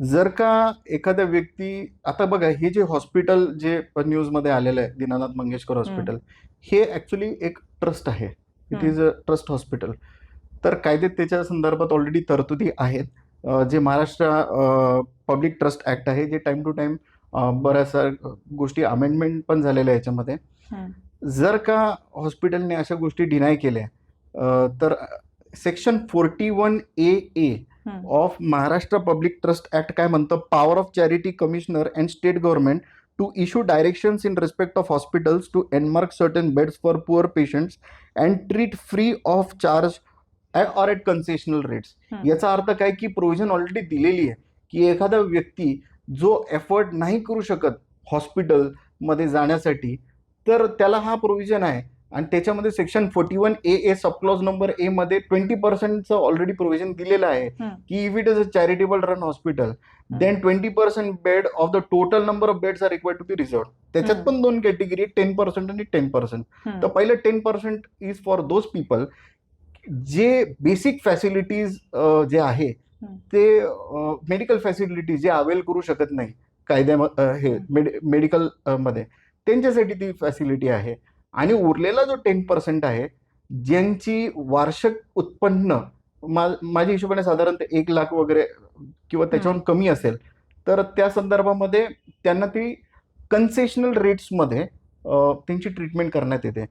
जर का एखाद्या व्यक्ती, आता बघा हे जे हॉस्पिटल जे न्यूजमध्ये आलेलं आहे, दीनानाथ मंगेशकर हम्म, हॉस्पिटल, हे ॲक्च्युली एक ट्रस्ट आहे. इट हम्म, इज अ ट्रस्ट हॉस्पिटल. तर कायद्यात त्याच्या संदर्भात ऑलरेडी तरतुदी आहेत. जे महाराष्ट्र पब्लिक ट्रस्ट ॲक्ट आहे, जे टाइम टू टाइम बऱ्याचशा गोष्टी अमेंडमेंट पण झालेल्या आहे याच्यामध्ये. हम्म, जर का हॉस्पिटलने अशा गोष्टी डिनाय केल्या, तर section 41A hmm, of Maharashtra public trust act काय म्हणतं, power of charity commissioner and state government to issue directions in respect of hospitals to earmark certain beds for poor patients and treat free of charge or at concessional rates. Hmm, याचा अर्थ काय की provision already दिलेली आहे की एखादा व्यक्ती जो एफर्ट नाही करू शकत हॉस्पिटलमध्ये जाण्यासाठी, तर त्याला हा प्रोव्हिजन आहे. आणि त्याच्यामध्ये section 41A subclause number A मध्ये 20%चं ऑलरेडी प्रोव्हिजन दिलेलं आहे हम्म, की if it is a charitable run hospital, hmm, then 20% bed of the total number of beds are required to be reserve. त्याच्यात हम्म, पण दोन कॅटेगरी, 10% आणि 10%. तर हम्म, पहिलं 10% इज फॉर दोज पीपल जे बेसिक फॅसिलिटीज जे आहे हम्म, ते मेडिकल फॅसिलिटीज जे अवेल करू शकत नाही कायद्या हे हम्म, मेडिकल मध्ये, त्यांच्यासाठी ती फॅसिलिटी आहे. आणि उरलेला जो 10% आहे, ज्यांची वार्षिक उत्पन्न माझ्या हिशोबाने साधारणतः 1 लाख वगैरे किंवा हम्म. त्याच्याहून कमी असेल, तर त्या संदर्भामध्ये त्यांना ती कन्सेशनल रेट्समध्ये त्यांची ट्रीटमेंट करण्यात येते.